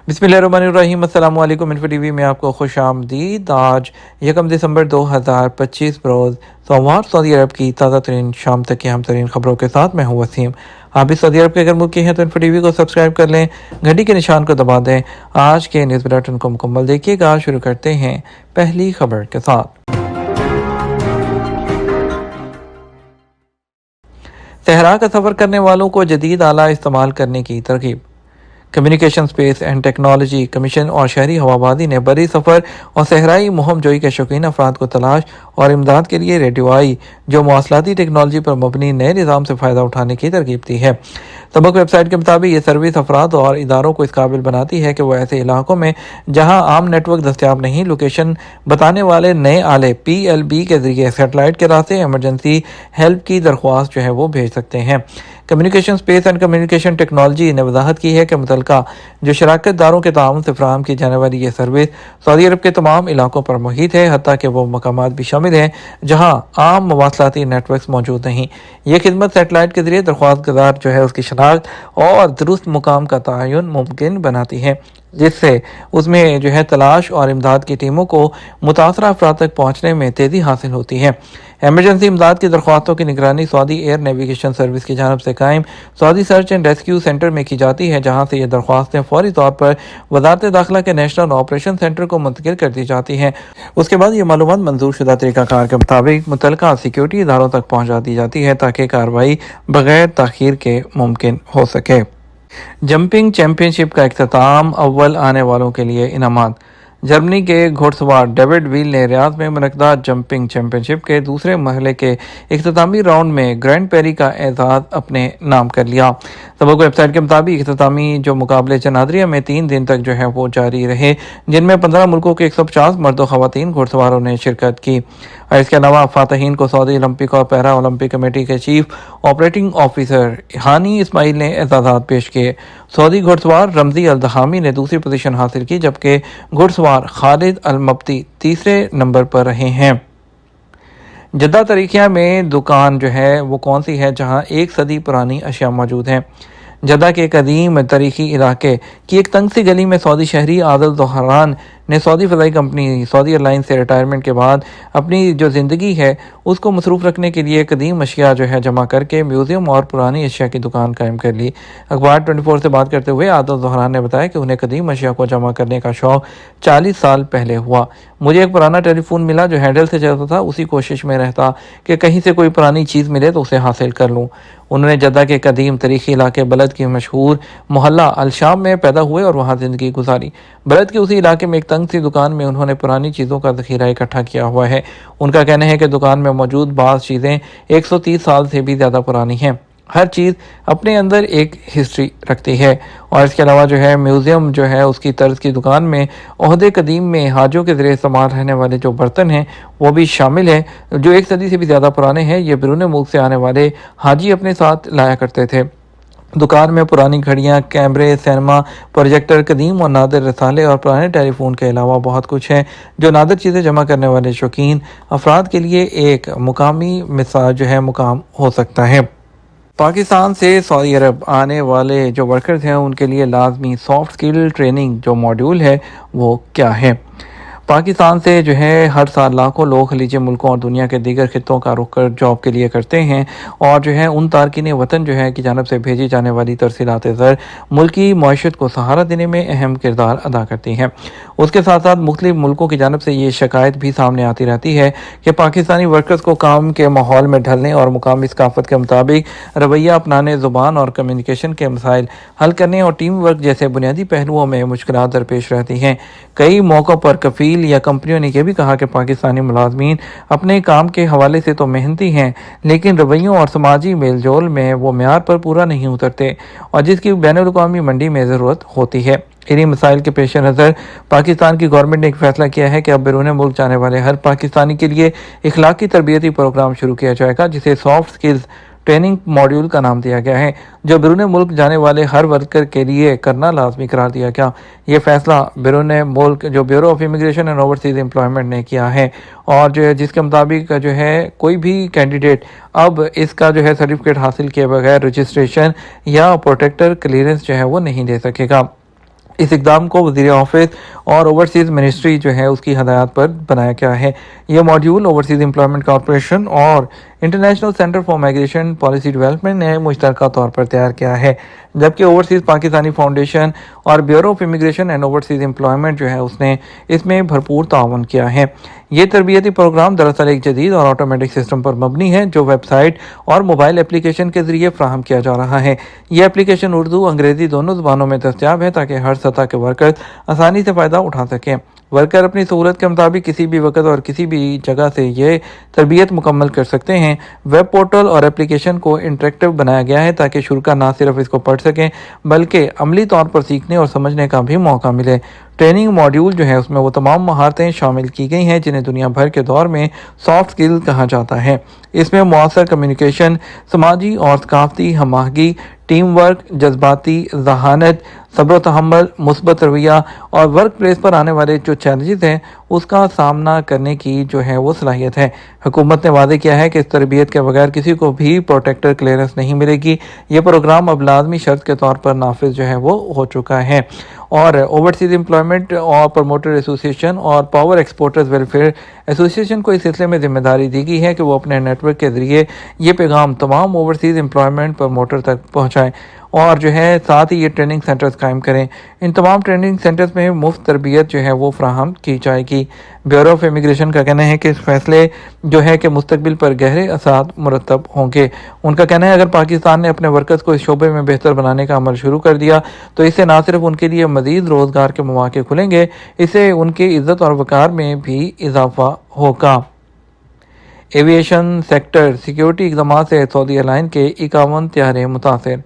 बिस्मिल्लाहिर्रहमानिर्रहीम। अस्सलाम वालेकुम। इन्फो टीवी में आपको खुश आमदीद। आज 1 दिसंबर 2025 रोज़ सोमवार सऊदी अरब की ताज़ा तरीन शाम तक की अहम तरीन खबरों के साथ मैं हूँ वसीम। आप भी सऊदी अरब के अगर मुल्क के हैं तो इन्फो टीवी को सब्सक्राइब कर लें, घंटी के निशान को दबा दें। आज के न्यूज़ बुलेटिन को मुकम्मल देखिएगा। शुरू करते हैं पहली खबर के साथ। सहरा का सफ़र करने वालों को जदीद आला इस्तेमाल करने की तरगीब। Communication space and technology commission और शहरी हवाबाजी ने बड़ी सफ़र और सहराई मुहम जोई के शौकीन अफराद को तलाश और इमदाद के लिए रेडियोई जो मवासलाती टेक्नोलॉजी पर मबनी नए निज़ाम से फ़ायदा उठाने की तरगीब दी है। सबक वेबसाइट के मुताबिक ये सर्विस अफराद और इदारों को इस काबिल बनाती है कि वो ऐसे इलाकों में जहाँ आम नेटवर्क दस्तियाब नहीं, लोकेशन बताने वाले नए आले PLB के ज़रिए सेटेलाइट के रास्ते एमरजेंसी हेल्प की दरख्वास्त जो है वो भेज सकते हैं। Communication space and communication technology ने वजाहत की है कि मुतलका जो शराकत दारों के ताउन से फराहम की जाने वाली ये सर्विस सऊदी अरब के तमाम इलाकों पर मुहित है, हत्ता कि वो मकामात भी शामिल हैं जहाँ आम मवासलाती नेटवर्क मौजूद नहीं। ये खिदमत सेटेलाइट के जरिए दरख्वास्त गुजार जो है उसकी शनाख्त और दुरुस्त मुकाम का तयन मुमकिन बनाती है, जिससे उसमें जो है तलाश और इमदाद की टीमों को मुतासरा अफराद तक पहुँचने में तेज़ी हासिल होती है। एमरजेंसी इमदाद की दरख्वास्तों की निगरानी सऊदी एयर नेविगेशन सर्विस की जानब से कायम Saudi search and rescue centre में की जाती है, जहाँ से ये दरख्वास्तें फौरी तौर पर वजारत दाखिला के नेशनल ऑपरेशन सेंटर को मुंतकिल कर दी जाती हैं। उसके बाद ये मालूमात मंजूर शुदा तरीक़ाकार के मुताबिक मुतलका सिक्योरिटी इदारों तक पहुँचा दी जाती है ताकि कार्रवाई बगैर ताख़ीर के मुमकिन हो सके। जंपिंग चैंपियनशिप का इख्तिताम, अव्वल आने वालों के लिए इनामात। जर्मनी के घुड़सवार डेविड व्हील ने रियाद में मुनक़दा जंपिंग चैंपियनशिप के दूसरे मरहले के इख्तितामी राउंड में ग्रैंड पेरी का एजाज़ अपने नाम कर लिया। सबक वेबसाइट के मुताबिक इख्तितामी जो मुकाबले चनादरिया में 3 दिन तक जो है वो जारी रहे, जिनमें 15 मुल्कों के 150 मर्द व ख़वातीन घुड़सवारों ने शिरकत की। और इसके अलावा फ़ातहीन को सऊदी ओलंपिक और पैरा ओलंपिक कमेटी के चीफ ऑपरेटिंग ऑफिसर हानी इस्माइल ने एजाज़ात पेश किए। सऊदी घुड़सवार रमज़ी अल दहामी ने दूसरी पोजीशन हासिल की, जबकि घुड़सवार खालिद अल मब्ती तीसरे नंबर पर रहे हैं। जद्दा तरीक़िया में दुकान जो है वो कौन सी है जहां 1 सदी पुरानी अशिया मौजूद हैं। जद्दा के कदीम तारीख़ी इलाके की एक तंग सी गली में सऊदी शहरी आदिल ज़ोहरान ने सऊदी फ़ज़ाई कंपनी सऊदी एयरलाइंस से रिटायरमेंट के बाद अपनी जो ज़िंदगी है उसको मसरूफ़ रखने के लिए कदीम अशिया जो है जमा करके म्यूज़ियम और पुरानी अशिया की दुकान कायम कर ली। अखबार 24 से बात करते हुए आदिल ज़ोहरान ने बताया कि उन्हें कदीम अशिया को जमा करने का शौक़ 40 साल पहले हुआ। मुझे एक पुराना टेलीफोन मिला जो हैंडल से चलता था, उसी कोशिश में रहता कि कहीं से कोई पुरानी चीज़ मिले तो उसे हासिल कर लूँ। उन्होंने जद्दा के कदीम तारीख़ी इलाके बलद की मशहूर मोहल्ला अल-शाम में पैदा हुए और वहाँ ज़िंदगी गुजारी। बलद के उसी इलाके में एक तंग सी दुकान में उन्होंने पुरानी चीज़ों का ज़ख़ीरा इकट्ठा किया हुआ है। उनका कहना है कि दुकान में मौजूद बाज़ चीज़ें 130 साल से भी ज़्यादा पुरानी हैं। हर चीज़ अपने अंदर एक हिस्ट्री रखती है। और इसके अलावा जो है म्यूज़ियम जो है उसकी तर्ज की दुकान में ओहदे कदीम में हाजों के ज़रिए इस्तेमाल रहने वाले जो बर्तन हैं वो भी शामिल हैं, जो 1 सदी से भी ज़्यादा पुराने हैं। ये बैरून मुल्क से आने वाले हाजी अपने साथ लाया करते थे। दुकान में पुरानी घड़ियाँ, कैमरे, सिनेमा प्रोजेक्टर, कदीम और नादिर रसाले और पुराने टेलीफोन के अलावा बहुत कुछ है जो नादिर चीज़ें जमा करने वाले शौकीन अफराद के लिए एक मुकामी मिसाल जो है मुकाम हो सकता है। पाकिस्तान से सऊदी अरब आने वाले जो वर्कर्स हैं उनके लिए लाजमी सॉफ्ट स्किल ट्रेनिंग जो मॉड्यूल है वो क्या है। पाकिस्तान से जो है हर साल लाखों लोग खलीजी मुल्कों और दुनिया के दीगर खित्तों का रुख कर जॉब के लिए करते हैं और जो है उन तारकीन वतन जो है की जानब से भेजी जाने वाली तरसीलात ज़र मुल्की मईशत को सहारा देने में अहम किरदार अदा करती हैं। उसके साथ साथ मुख्तलिफ मुल्कों की जानब से ये शिकायत भी सामने आती रहती है कि पाकिस्तानी वर्कर्स को काम के माहौल में ढलने और मुकामी सकाफत के मुताबिक रवैया अपनाने, ज़ुबान और कम्युनिकेशन के मसाइल हल करने और टीम वर्क जैसे बुनियादी पहलुओं में मुश्किलात दरपेश रहती हैं। कई मौक़ों पर कफ़ील या कंपनियों ने यह भी कहा कि पाकिस्तानी मुलाजमीन अपने काम के हवाले से तो मेहनती हैं, लेकिन रवैयों और समाजी मेल जोल में वो म्यार पर पूरा नहीं उतरते और जिसकी बैनुल-अक़वामी मंडी में ज़रूरत होती है। इन्हीं मसाइल के पेश नज़र पाकिस्तान की गवर्नमेंट ने एक फ़ैसला किया है कि अब बैरून मुल्क जाने वाले हर पाकिस्तानी के लिए इखलाकी तरबियती प्रोग्राम शुरू किया जाएगा, जिसे सॉफ्ट स्किल्स ट्रेनिंग मॉड्यूल का नाम दिया गया है, जो बैरून मुल्क जाने वाले हर वर्कर के लिए करना लाजमी करार दिया गया। ये फैसला बैरून मुल्क जो bureau of immigration and overseas employment ने किया है और जो है जिसके मुताबिक जो है कोई भी कैंडिडेट अब इसका जो है सर्टिफिकेट हासिल किए बगैर रजिस्ट्रेशन या प्रोटेक्टर क्लियरेंस जो है वो नहीं दे सकेगा। اس اقدام کو وزیر آفس اور اوورسیز منسٹری جو ہے اس کی ہدایات پر بنایا گیا ہے۔ یہ ماڈیول اوورسیز امپلائمنٹ کارپوریشن اور international centre for migration policy development نے مشترکہ طور پر تیار کیا ہے، جبکہ اوورسیز پاکستانی فاؤنڈیشن اور bureau of immigration and overseas employment جو ہے اس نے اس میں بھرپور تعاون کیا ہے۔ یہ تربیتی پروگرام دراصل ایک جدید اور آٹومیٹک سسٹم پر مبنی ہے جو ویب سائٹ اور موبائل اپلیکیشن کے ذریعے فراہم کیا جا رہا ہے۔ یہ اپلیکیشن اردو، انگریزی دونوں زبانوں میں دستیاب ہے تاکہ ہر سطح کے ورکرز آسانی سے فائدہ اٹھا سکیں۔ ورکر اپنی سہولت کے مطابق کسی بھی وقت اور کسی بھی جگہ سے یہ تربیت مکمل کر سکتے ہیں۔ ویب پورٹل اور اپلیکیشن کو انٹریکٹیو بنایا گیا ہے تاکہ شرکاء نہ صرف اس کو پڑھ سکیں بلکہ عملی طور پر سیکھنے اور سمجھنے کا بھی موقع ملے۔ ٹریننگ ماڈیول جو ہے اس میں وہ تمام مہارتیں شامل کی گئی ہیں جنہیں دنیا بھر کے دور میں سافٹ سکل کہا جاتا ہے۔ اس میں مؤثر کمیونیکیشن، سماجی اور ثقافتی ہم آہنگی، ٹیم ورک، جذباتی ذہانت، صبر و تحمل، مثبت رویہ اور ورک پلیس پر آنے والے جو چیلنجز ہیں اس کا سامنا کرنے کی جو ہے وہ صلاحیت ہے۔ حکومت نے واضح کیا ہے کہ اس تربیت کے بغیر کسی کو بھی پروٹیکٹر کلیئرنس نہیں ملے گی۔ یہ پروگرام اب لازمی شرط کے طور پر نافذ جو ہے وہ ہو چکا ہے، اور اوورسیز امپلائمنٹ اور پروموٹر ایسوسی ایشن اور پاور ایکسپورٹرز ویلفیئر ایسوسی ایشن کو اس سلسلے میں ذمہ داری دی گئی ہے کہ وہ اپنے نیٹ ورک کے ذریعے یہ پیغام تمام اوورسیز امپلائمنٹ پروموٹر تک پہنچائیں اور جو ہے ساتھ ہی یہ ٹریننگ سینٹرز قائم کریں۔ ان تمام ٹریننگ سینٹرز میں مفت تربیت جو ہے وہ فراہم کی جائے گی۔ بیورو آف امیگریشن کا کہنا ہے کہ اس فیصلے جو ہے کہ مستقبل پر گہرے اثرات مرتب ہوں گے۔ ان کا کہنا ہے اگر پاکستان نے اپنے ورکرز کو اس شعبے میں بہتر بنانے کا عمل شروع کر دیا تو اس سے نہ صرف ان کے لیے مزید روزگار کے مواقع کھلیں گے، اس سے ان کی عزت اور وقار میں بھی اضافہ ہوگا۔ ایویشن سیکٹر سیکیورٹی اقدامات سے سعودی ایئر لائن کے 51 طیارے متاثر۔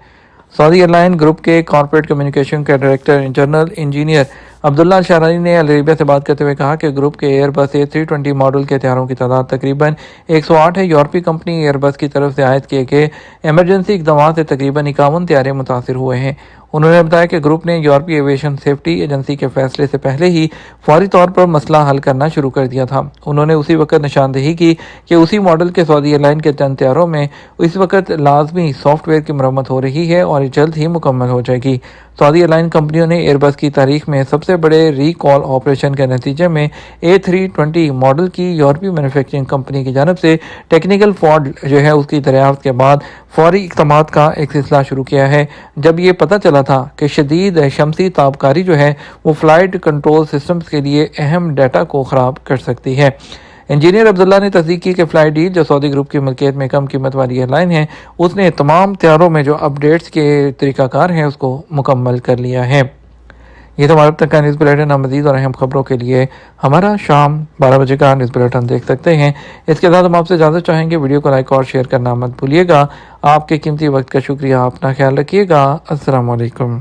سعودی ایئر لائن گروپ کے کارپوریٹ کمیونیکیشن کے ڈائریکٹر جنرل انجینئر عبداللہ الشعرانی نے العربیہ سے بات کرتے ہوئے کہا کہ گروپ کے ایئر بس A320 ماڈل کے طیاروں کی تعداد تقریباً 108 ہے۔ یورپی کمپنی ایئر بس کی طرف سے عائد کیے گئے ایمرجنسی اقدامات سے تقریباً 51 طیارے متاثر ہوئے ہیں۔ انہوں نے بتایا کہ گروپ نے یورپی ایویشن سیفٹی ایجنسی کے فیصلے سے پہلے ہی فوری طور پر مسئلہ حل کرنا شروع کر دیا تھا۔ انہوں نے اسی وقت نشاندہی کی کہ اسی ماڈل کے سعودی ایئر لائن کے چند طیاروں میں اس وقت لازمی سافٹ ویئر کی مرمت ہو رہی ہے اور جلد ہی مکمل ہو جائے گی۔ سعودی ایئر لائن کمپنیوں نے ایئر بس کی تاریخ میں سب سے بڑے ریکال آپریشن کے نتیجے میں A320 ماڈل کی یورپی مینوفیکچرنگ کمپنی کی جانب سے ٹیکنیکل فالٹ جو ہے اس کی دریافت کے بعد فوری اقدامات کا ایک سلسلہ شروع کیا ہے، جب یہ پتہ چلا تھا کہ شدید شمسی تابکاری جو ہے وہ فلائٹ کنٹرول سسٹمز کے لیے اہم ڈیٹا کو خراب کر سکتی ہے۔ انجینئر عبداللہ نے تصدیق کی کہ فلائی ڈیل جو سعودی گروپ کی ملکیت میں کم قیمت والی ایئر لائن ہے اس نے تمام طیاروں میں جو اپ ڈیٹس کے طریقہ کار ہیں اس کو مکمل کر لیا ہے۔ یہ تو ہمارا اب تک کا نیوز بلیٹن۔ مزید اور اہم خبروں کے لیے ہمارا شام 12 بجے کا نیوز بلیٹن دیکھ سکتے ہیں۔ اس کے ساتھ ہم آپ سے اجازت چاہیں گے، ویڈیو کو لائک اور شیئر کرنا مت بھولیے گا۔ آپ کے قیمتی وقت کا شکریہ، اپنا خیال رکھیے گا۔ السلام علیکم۔